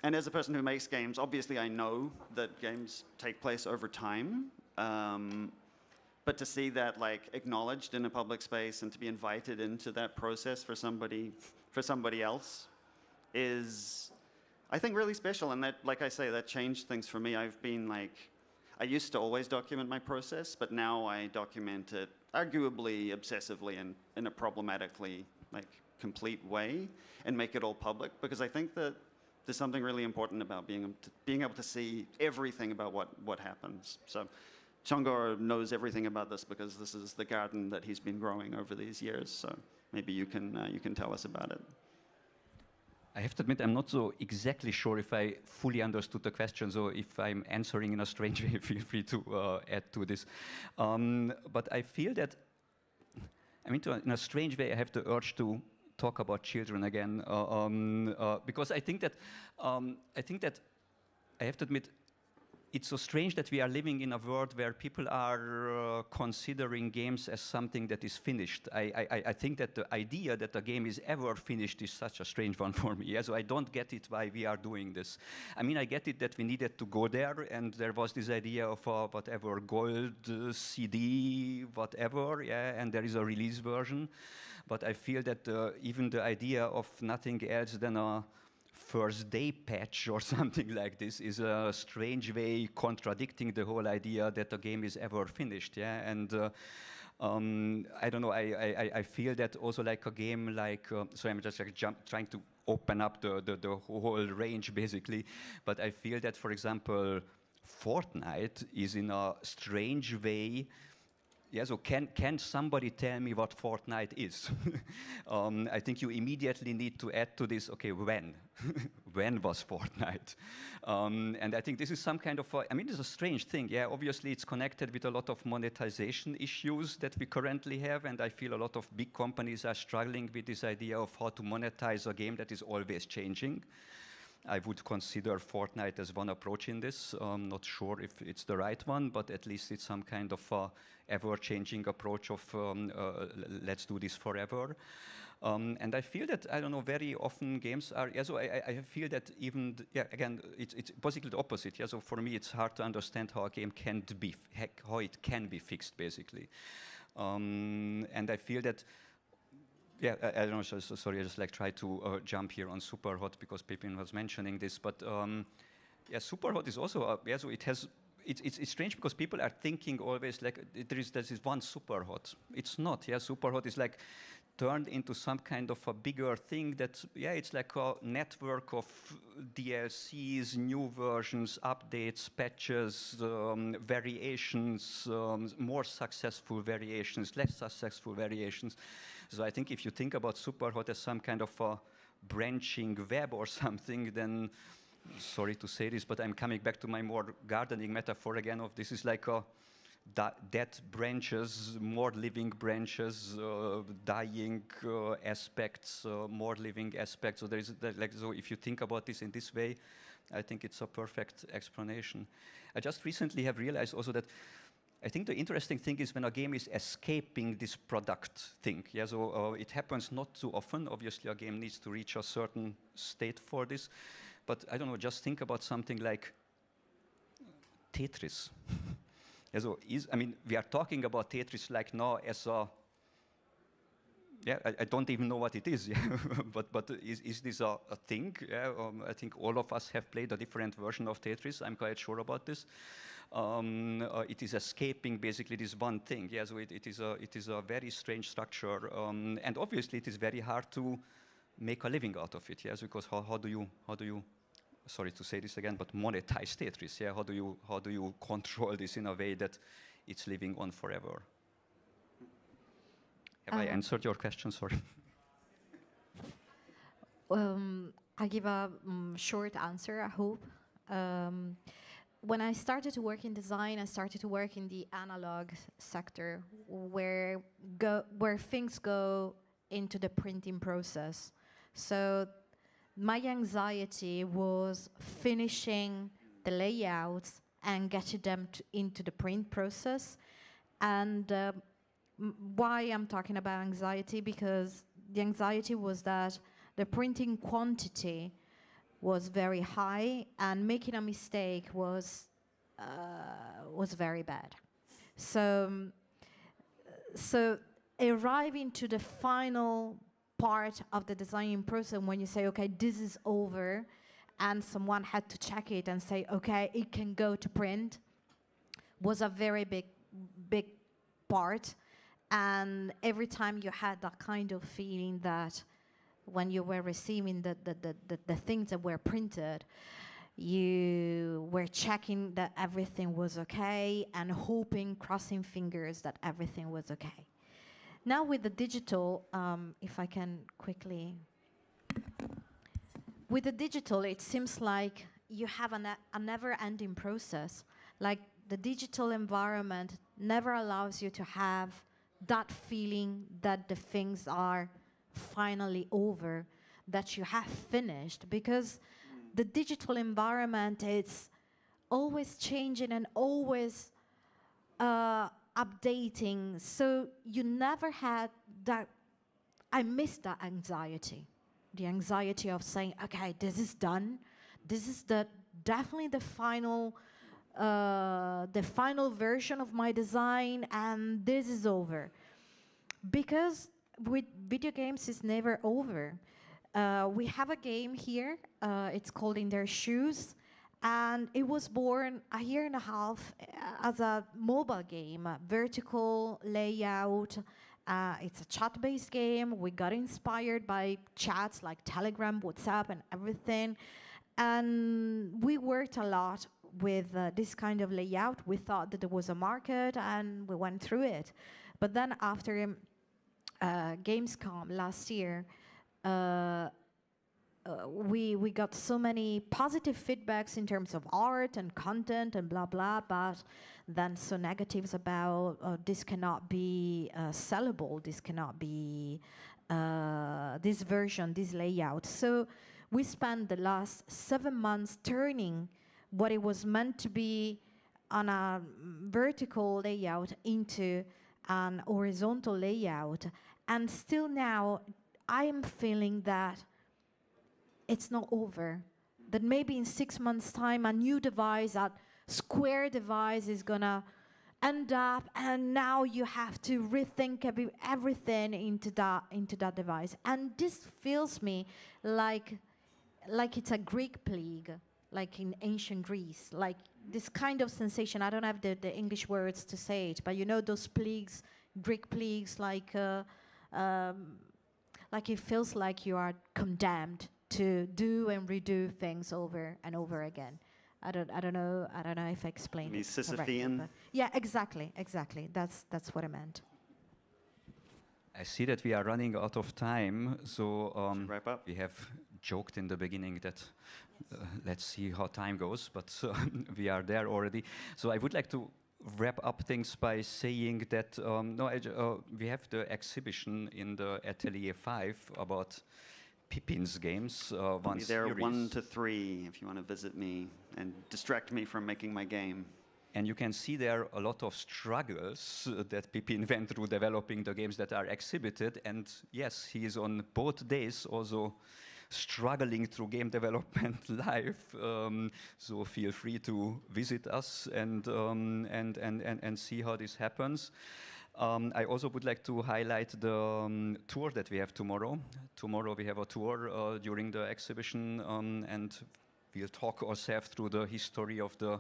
And as a person who makes games, obviously I know that games take place over time. But to see that like acknowledged in a public space and to be invited into that process for somebody else is, I think, really special. And that, like I say, that changed things for me. I used to always document my process, but now I document it arguably obsessively and in a problematically like complete way and make it all public, because I think that there's something really important about being able to see everything about what happens. So Csongor knows everything about this because this is the garden that he's been growing over these years. So maybe you can tell us about it. I have to admit, I'm not so exactly sure if I fully understood the question, so if I'm answering in a strange way, feel free to add to this. But I feel that, in a strange way, I have the urge to talk about children again, because I think that I have to admit, it's so strange that we are living in a world where people are considering games as something that is finished. I think that the idea that a game is ever finished is such a strange one for me. Yeah? So I don't get it why we are doing this. I get it that we needed to go there, and there was this idea of whatever gold CD, whatever, yeah, and there is a release version. But I feel that even the idea of nothing else than a first day patch or something like this is a strange way contradicting the whole idea that the game is ever finished, yeah. And I don't know. I feel that also like a game like so I'm just like trying to open up the whole range basically, but I feel that, for example, Fortnite is in a strange way. Yeah, so can somebody tell me what Fortnite is? I think you immediately need to add to this, okay, when? When was Fortnite? And I think this is some kind of, it's a strange thing. Yeah, obviously it's connected with a lot of monetization issues that we currently have, and I feel a lot of big companies are struggling with this idea of how to monetize a game that is always changing. I would consider Fortnite as one approach in this. I'm not sure if it's the right one, but at least it's some kind of ever-changing approach of let's do this forever. And I feel that, I don't know, very often games are, yeah, so I feel that even, again, it's basically the opposite. Yeah, so for me, it's hard to understand how a game how it can be fixed, basically. And I feel that, yeah, I don't know, so sorry, I just like try to jump here on Superhot because Pippin was mentioning this, but yeah, Superhot is also, yeah, so it's strange because people are thinking always like there's this one Superhot. It's not, yeah, Superhot is like turned into some kind of a bigger thing that, yeah, it's like a network of DLCs, new versions, updates, patches, variations, more successful variations, less successful variations. So I think if you think about Superhot as some kind of a branching web or something, then, sorry to say this, but I'm coming back to my more gardening metaphor again of this is like dead branches, more living branches, dying aspects, more living aspects. So there is so if you think about this in this way, I think it's a perfect explanation. I just recently have realized also that I think the interesting thing is when a game is escaping this product thing. Yeah, so it happens not too often. Obviously, a game needs to reach a certain state for this. But I don't know, just think about something like Tetris. Yeah, so I mean, we are talking about Tetris like now as a, yeah, I don't even know what it is, yeah. but is this a thing? Yeah, I think all of us have played a different version of Tetris. I'm quite sure about this. It is escaping basically this one thing. Yeah, so it is a very strange structure, and obviously it is very hard to make a living out of it. Yes, because how do you sorry to say this again, but monetize Tetris? Yeah, how do you control this in a way that it's living on forever? Have I answered your question? Sorry. I give a short answer, I hope. When I started to work in design, I started to work in the analog sector, where things go into the printing process. So my anxiety was finishing the layouts and getting them into the print process. And why I'm talking about anxiety? Because the anxiety was that the printing quantity was very high, and making a mistake was very bad. So arriving to the final part of the designing process, when you say, okay, this is over, and someone had to check it and say, okay, it can go to print, was a very big part. And every time you had that kind of feeling that when you were receiving the things that were printed, you were checking that everything was okay and hoping, crossing fingers that everything was okay. Now with the digital, if I can quickly, with the digital, it seems like you have a never-ending process. Like the digital environment never allows you to have that feeling that the things are finally over, that you have finished, because the digital environment is always changing and always updating. So you never had that. I missed that anxiety, the anxiety of saying, okay, this is done. This is definitely the final version of my design, and this is over. Because with video games, it's never over. We have a game here. It's called In Their Shoes. And it was born a year and a half as a mobile game, vertical layout. It's a chat-based game. We got inspired by chats like Telegram, WhatsApp, and everything. And we worked a lot with this kind of layout. We thought that there was a market, and we went through it. But then after Gamescom last year, we got so many positive feedbacks in terms of art and content and blah blah, but then so negatives about this cannot be sellable, this cannot be this version, this layout. So we spent the last 7 months turning what it was meant to be on a vertical layout into an horizontal layout, and still now I am feeling that it's not over. That maybe in 6 months' time, a new device, a square device, is gonna end up, and now you have to rethink everything into that device. And this feels me like it's a Greek plague, like in ancient Greece, like this kind of sensation. I don't have the English words to say it, but you know those plagues, Greek plagues, like it feels like you are condemned to do and redo things over and over again. I don't know if I explained it correctly, but yeah, exactly. That's what I meant. I see that we are running out of time, so wrap up. We have joked in the beginning that let's see how time goes, but we are there already. So I would like to wrap up things by saying that we have the exhibition in the Atelier 5 about Pippin's games. I'll be there 1 to 3 if you want to visit me and distract me from making my game. And you can see there a lot of struggles that Pippin went through developing the games that are exhibited. And yes, he is on both days also struggling through game development live. So feel free to visit us and see how this happens. I also would like to highlight the tour that we have tomorrow. Tomorrow we have a tour during the exhibition, and we'll talk ourselves through the history of the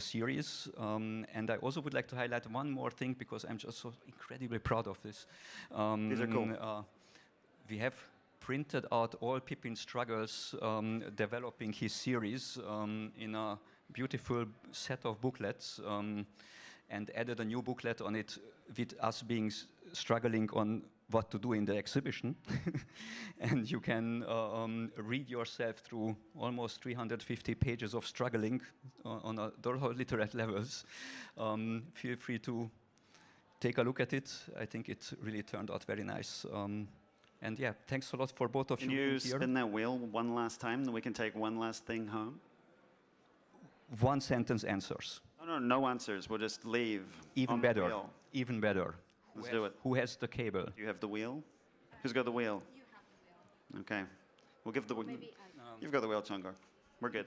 series. And I also would like to highlight one more thing, because I'm just so incredibly proud of this. These are cool. We have printed out all Pippin's struggles developing his series in a beautiful set of booklets, and added a new booklet on it with us being struggling on what to do in the exhibition. And you can read yourself through almost 350 pages of struggling on a literate levels. Feel free to take a look at it. I think it really turned out very nice. And yeah, thanks a lot for both of you. Can you spin that wheel one last time, then we can take one last thing home? One sentence answers. No answers. We'll just leave. Even better. Even better. Let's do it. Who has the cable? You have the wheel? Who's got the wheel? You have the wheel. Okay. We'll give the wheel. You've got the wheel, Csongor. We're good.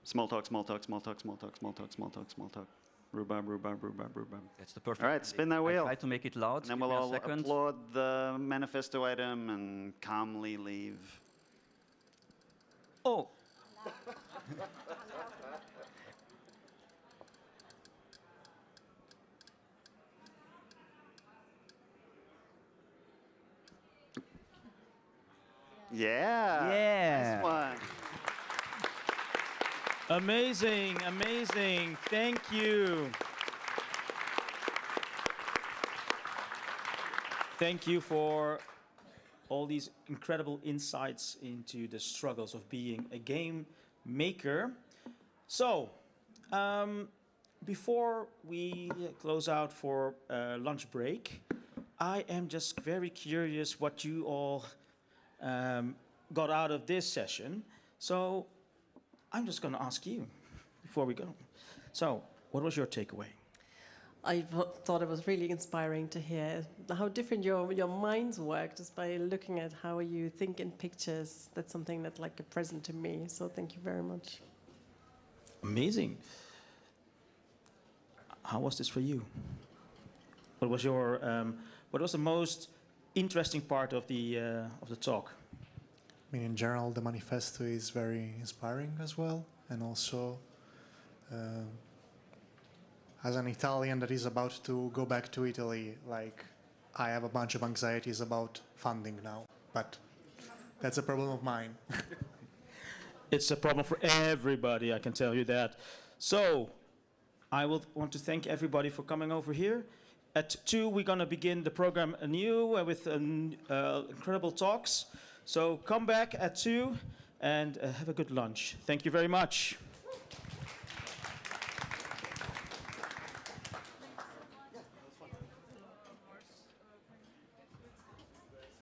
Small talk, small talk, small talk, small talk, small talk, small talk, small talk. Rhubarb, rhubarb, rhubarb, rhubarb. That's the perfect. All right, spin that wheel. Try to make it loud. And then we'll all applaud the manifesto item and calmly leave. Oh. Yeah. Yeah. Nice one. Amazing, amazing. Thank you. Thank you for all these incredible insights into the struggles of being a game maker. So, before we close out for lunch break, I am just very curious what you all got out of this session. So, I'm just going to ask you before we go. So, what was your takeaway? I thought it was really inspiring to hear how different your minds work just by looking at how you think in pictures. That's something that's like a present to me. So thank you very much. Amazing. How was this for you? What was your what was the most interesting part of the talk? I mean, in general, the manifesto is very inspiring as well, and also. As an Italian that is about to go back to Italy, like, I have a bunch of anxieties about funding now, but that's a problem of mine. It's a problem for everybody, I can tell you that. So, I will want to thank everybody for coming over here. At 2, we're going to begin the program anew with incredible talks. So come back at 2 and have a good lunch. Thank you very much.